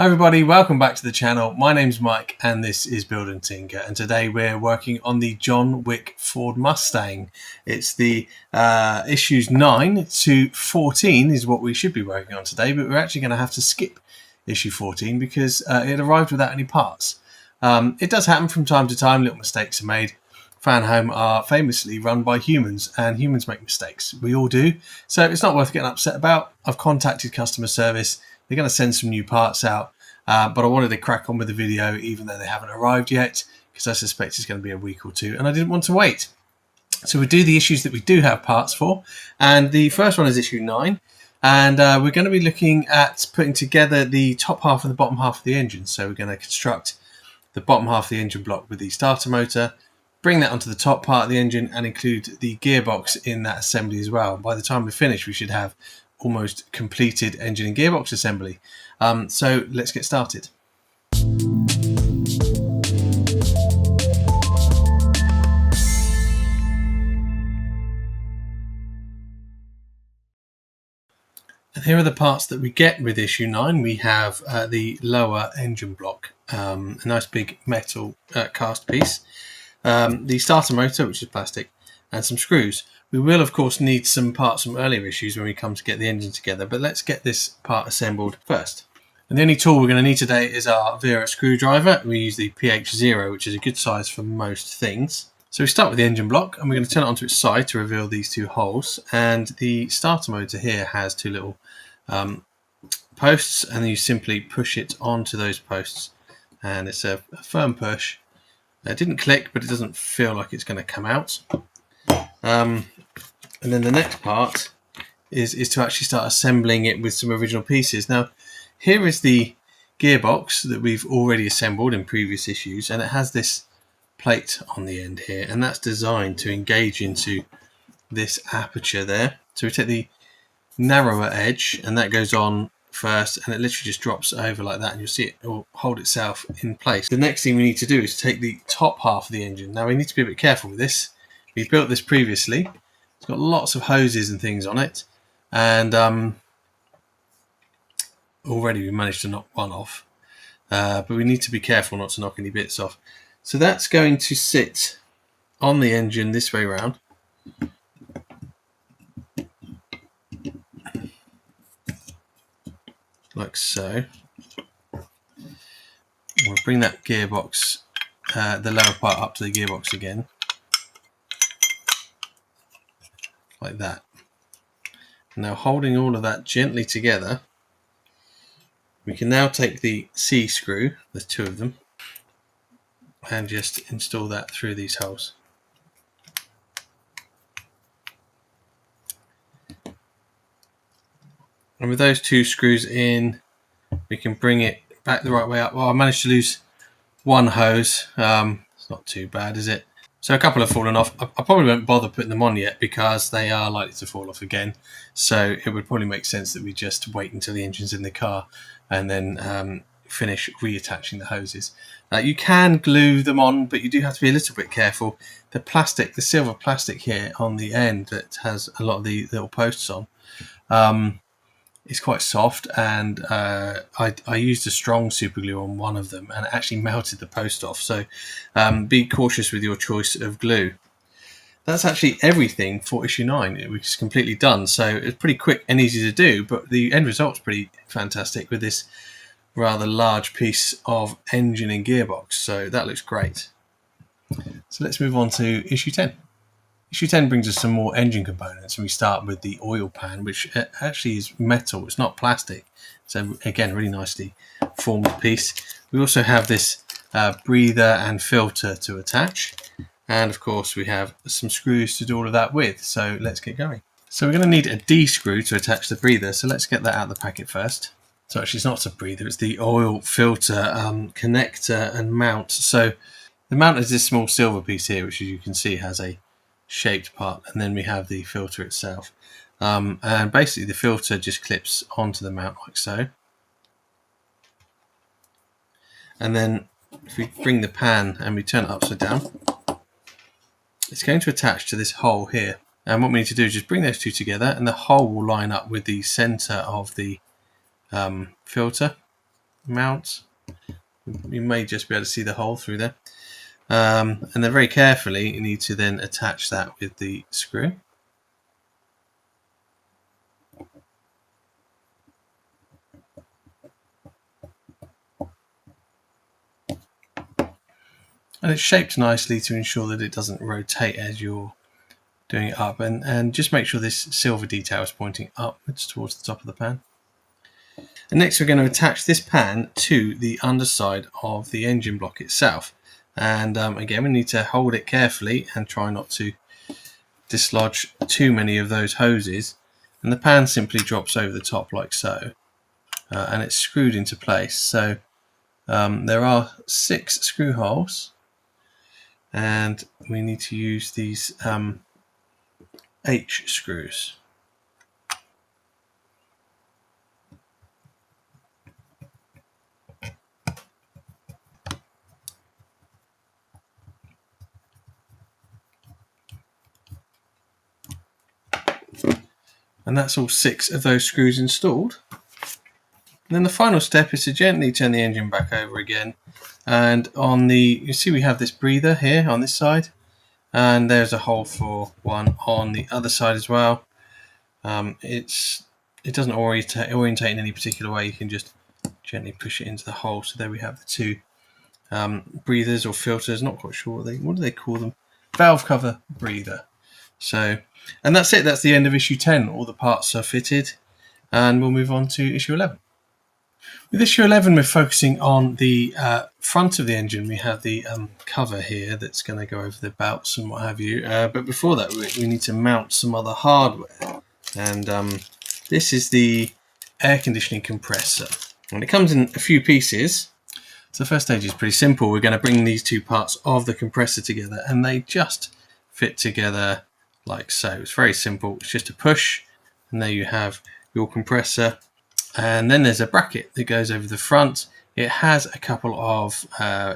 Hi everybody, welcome back to the channel. My name's Mike and this is Build and Tinker, and today we're working on the John Wick Ford Mustang. It's the issues 9 to 14 is what we should be working on today, but we're actually going to have to skip issue 14 because it arrived without any parts. It does happen from time to time, little mistakes are made. Fanhome are famously run by humans, and humans make mistakes. We all do, so it's not worth getting upset about. I've contacted customer service. They're going to send some new parts out, but I wanted to crack on with the video even though they haven't arrived yet, because I suspect it's going to be a week or two and I didn't want to wait. So we'll do the issues that we do have parts for, and the first one is issue 9, and we're going to be looking at putting together the top half and the bottom half of the engine. So we're going to construct the bottom half of the engine block with the starter motor, bring that onto the top part of the engine and include the gearbox in that assembly as well. By the time we're finished, we should have almost completed engine and gearbox assembly. So let's get started. And here are the parts that we get with issue 9. We have the lower engine block, a nice big metal cast piece, the starter motor, which is plastic, and some screws. We will of course need some parts from earlier issues when we come to get the engine together, but let's get this part assembled first. And the only tool we're going to need today is our Vera screwdriver. We use the PH0, which is a good size for most things. So we start with the engine block, and we're going to turn it onto its side to reveal these two holes. And the starter motor here has two little posts, and you simply push it onto those posts, and it's a firm push. It didn't click, but it doesn't feel like it's going to come out. And then the next part is to actually start assembling it with some original pieces. Now, here is the gearbox that we've already assembled in previous issues, and it has this plate on the end here, and that's designed to engage into this aperture there. So we take the narrower edge, and that goes on first, and it literally just drops over like that, and you'll see it will hold itself in place. The next thing we need to do is take the top half of the engine. Now we need to be a bit careful with this. We've built this previously. It's got lots of hoses and things on it, and already we managed to knock one off, but we need to be careful not to knock any bits off. So that's going to sit on the engine this way round, like so. We'll bring that gearbox, the lower part, up to the gearbox again, like that. Now, holding all of that gently together, we can now take the C screw, there's two of them, and just install that through these holes. And with those two screws in, we can bring it back the right way up. Well, I managed to lose one hose. It's not too bad, is it? So a couple have fallen off. I probably won't bother putting them on yet because they are likely to fall off again. So it would probably make sense that we just wait until the engine's in the car and then finish reattaching the hoses. You can glue them on, but you do have to be a little bit careful. The plastic, the silver plastic here on the end that has a lot of the little posts on, is quite soft, and I used a strong super glue on one of them and it actually melted the post off. So be cautious with your choice of glue. That's actually everything for issue 9, which is completely done. So it's pretty quick and easy to do, but the end result's pretty fantastic with this rather large piece of engine and gearbox. So that looks great. So let's move on to issue 10. Issue 10 brings us some more engine components, and we start with the oil pan, which actually is metal, it's not plastic. So again, really nicely formed piece. We also have this breather and filter to attach, and of course we have some screws to do all of that with. So let's get going. So we're going to need a D screw to attach the breather, so let's get that out of the packet first. So actually it's not a breather, it's the oil filter connector and mount. So the mount is this small silver piece here, which as you can see has a shaped part, and then we have the filter itself, and basically the filter just clips onto the mount like so, and then if we bring the pan and we turn it upside down, it's going to attach to this hole here. And what we need to do is just bring those two together, and the hole will line up with the center of the filter, mount. You may just be able to see the hole through there. And then very carefully you need to then attach that with the screw. And it's shaped nicely to ensure that it doesn't rotate as you're doing it up, and just make sure this silver detail is pointing upwards towards the top of the pan. And next we're going to attach this pan to the underside of the engine block itself. And again, we need to hold it carefully and try not to dislodge too many of those hoses. And the pan simply drops over the top like so, and it's screwed into place. So there are 6 screw holes, and we need to use these H screws. And that's all 6 of those screws installed. And then the final step is to gently turn the engine back over again. And on the, you see we have this breather here on this side, and there's a hole for one on the other side as well. It doesn't orientate in any particular way. You can just gently push it into the hole. So there we have the 2 breathers or filters. Not quite sure what do they call them? Valve cover breather. So, and that's it. That's the end of issue 10. All the parts are fitted, and we'll move on to issue 11. With issue 11, we're focusing on the front of the engine. We have the cover here that's going to go over the belts and what have you. But before that, we need to mount some other hardware. And this is the air conditioning compressor. And it comes in a few pieces. So the first stage is pretty simple. We're going to bring these 2 parts of the compressor together, and they just fit together like so. It's very simple. It's just a push, and there you have your compressor. And then there's a bracket that goes over the front. It has a couple of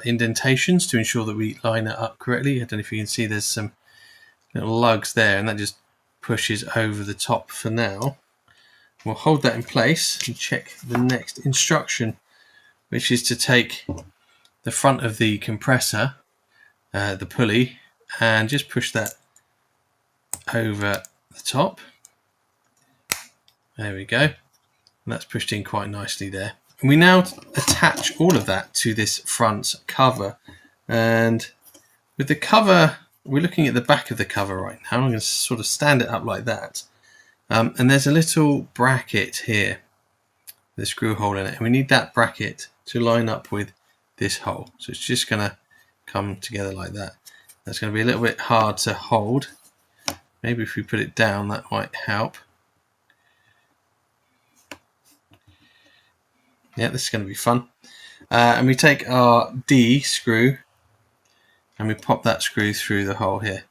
indentations to ensure that we line it up correctly. I don't know if you can see there's some little lugs there, and that just pushes over the top for now. We'll hold that in place and check the next instruction, which is to take the front of the compressor, the pulley, and just push that over the top. There we go. And that's pushed in quite nicely there. And we now attach all of that to this front cover. And with the cover, we're looking at the back of the cover right now. I'm going to sort of stand it up like that. And there's a little bracket here with a screw hole in it. And we need that bracket to line up with this hole. So it's just going to come together like that. That's going to be a little bit hard to hold. Maybe if we put it down, that might help. Yeah, this is going to be fun. And we take our D screw and we pop that screw through the hole here.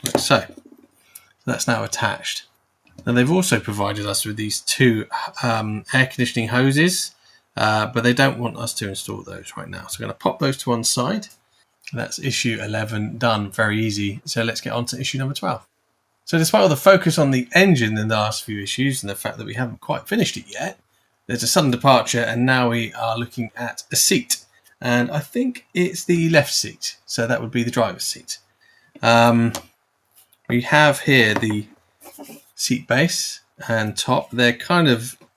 Like so. That's now attached. And they've also provided us with these 2 air conditioning hoses, but they don't want us to install those right now. So we're going to pop those to one side. That's issue 11 done, very easy. So let's get on to issue number 12. So despite all the focus on the engine in the last few issues and the fact that we haven't quite finished it yet, there's a sudden departure, and now we are looking at a seat. And I think it's the left seat, so that would be the driver's seat. We have here the seat base and top. They're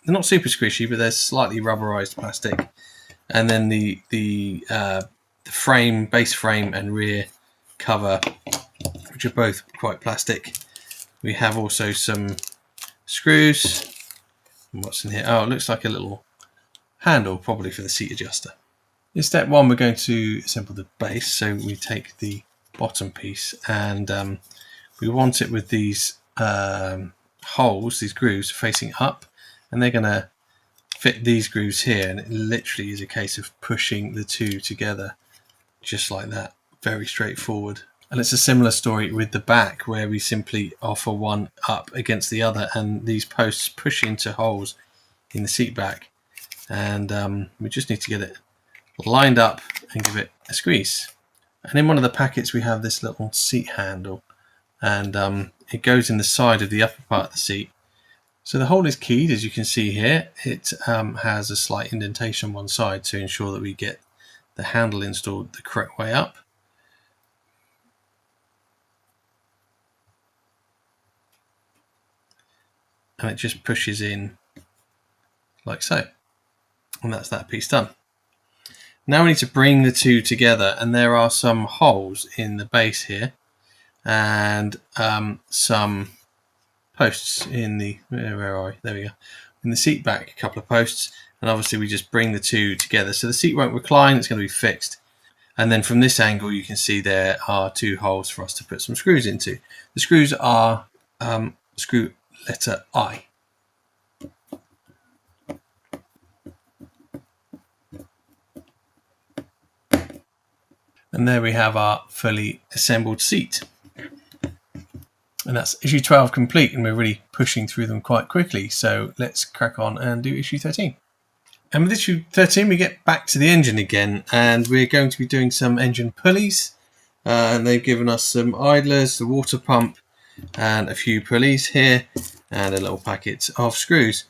not super squishy, but they're slightly rubberized plastic. And then the frame, base frame and rear cover, which are both quite plastic. We have also some screws. And what's in here? Oh, it looks like a little handle, probably for the seat adjuster. In step 1, we're going to assemble the base. So we take the bottom piece, and we want it with these holes, these grooves facing up, and they're going to fit these grooves here. And it literally is a case of pushing the 2 together, just like that. Very straightforward. And it's a similar story with the back, where we simply offer one up against the other, and these posts push into holes in the seat back. And we just need to get it lined up and give it a squeeze. And in one of the packets, we have this little seat handle. And it goes in the side of the upper part of the seat. So the hole is keyed, as you can see here. It has a slight indentation on one side to ensure that we get the handle installed the correct way up. And it just pushes in like so. And that's that piece done. Now we need to bring the two together, and there are some holes in the base here and some posts in the, where are we? There we go. In the seat back, a couple of posts, and obviously we just bring the two together. So the seat won't recline, it's going to be fixed. And then from this angle you can see there are two holes for us to put some screws into. The screws are screw letter I. And there we have our fully assembled seat. And that's issue 12 complete, and we're really pushing through them quite quickly. So let's crack on and do issue 13. And with issue 13 we get back to the engine again, and we're going to be doing some engine pulleys. And they've given us some idlers, the water pump, and a few pulleys here, and a little packet of screws.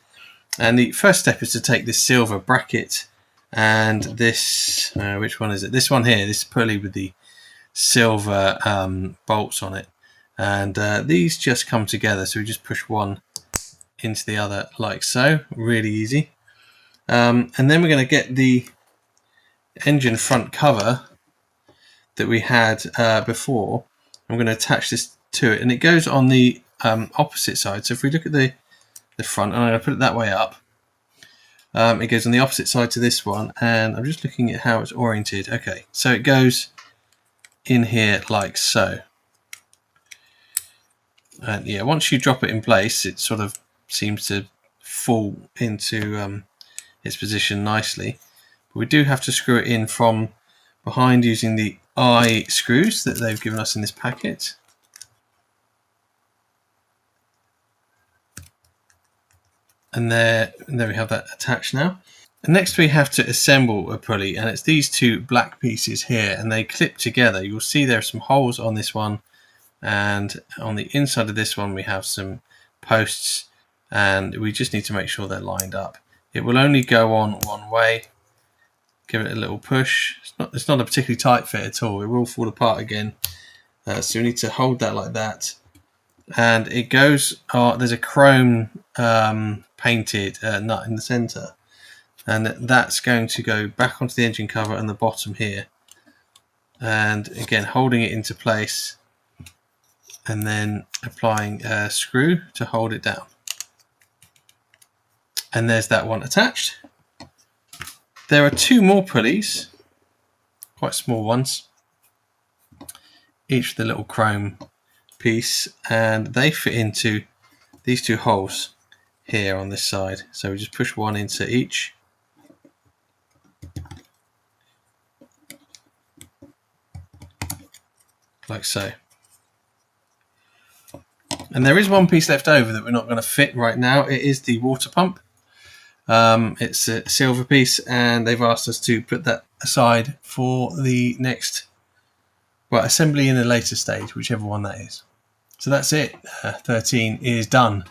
And the first step is to take this silver bracket and this, which one is it? This one here, this pulley with the silver bolts on it. And these just come together, so we just push one into the other like so, really easy. And then we're going to get the engine front cover that we had before. I'm going to attach this to it, and it goes on the opposite side. So if we look at the front, and I'm going to put it that way up, it goes on the opposite side to this one, and I'm just looking at how it's oriented. Okay, so it goes in here like so. And yeah, once you drop it in place, it sort of seems to fall into its position nicely. But we do have to screw it in from behind using the eye screws that they've given us in this packet. And there we have that attached now. And next we have to assemble a pulley, and it's these two black pieces here, and they clip together. You'll see there are some holes on this one, and on the inside of this one we have some posts, and we just need to make sure they're lined up. It will only go on one way. Give it a little push. It's not a particularly tight fit at all. It will fall apart again. So we need to hold that like that. And it goes, there's a chrome painted nut in the center, and that's going to go back onto the engine cover and the bottom here. And again, holding it into place, and then applying a screw to hold it down. And there's that one attached. There are two more pulleys, quite small ones, each with a little chrome piece, and they fit into these two holes here on this side. So we just push one into each. Like so. And there is one piece left over that we're not going to fit right now. It is the water pump. It's a silver piece, and they've asked us to put that aside for the next, well, assembly in a later stage, whichever one that is. So that's it. 13 is done.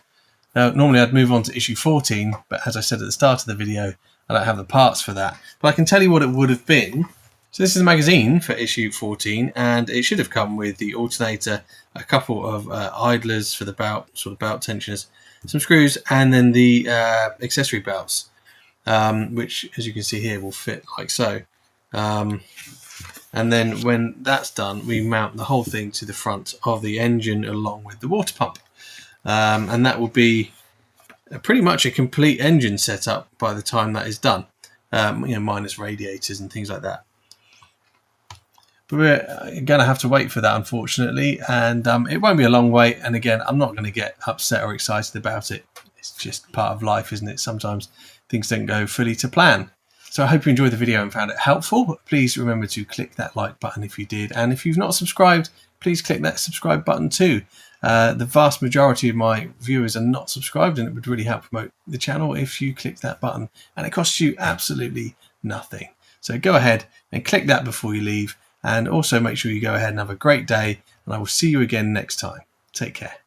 Now, normally I'd move on to issue 14, but as I said at the start of the video, I don't have the parts for that. But I can tell you what it would have been. So this is a magazine for issue 14, and it should have come with the alternator, a couple of idlers for the belt, sort of belt tensioners, some screws, and then the accessory belts, which, as you can see here, will fit like so. And then when that's done, we mount the whole thing to the front of the engine along with the water pump. And that will be pretty much a complete engine setup by the time that is done, minus radiators and things like that. But we're going to have to wait for that, unfortunately, and it won't be a long wait. And again, I'm not going to get upset or excited about it. It's just part of life, isn't it? Sometimes things don't go fully to plan. So I hope you enjoyed the video and found it helpful. Please remember to click that like button if you did. And if you've not subscribed, please click that subscribe button too. The vast majority of my viewers are not subscribed, and it would really help promote the channel if you click that button. And it costs you absolutely nothing. So go ahead and click that before you leave. And also make sure you go ahead and have a great day, and I will see you again next time. Take care.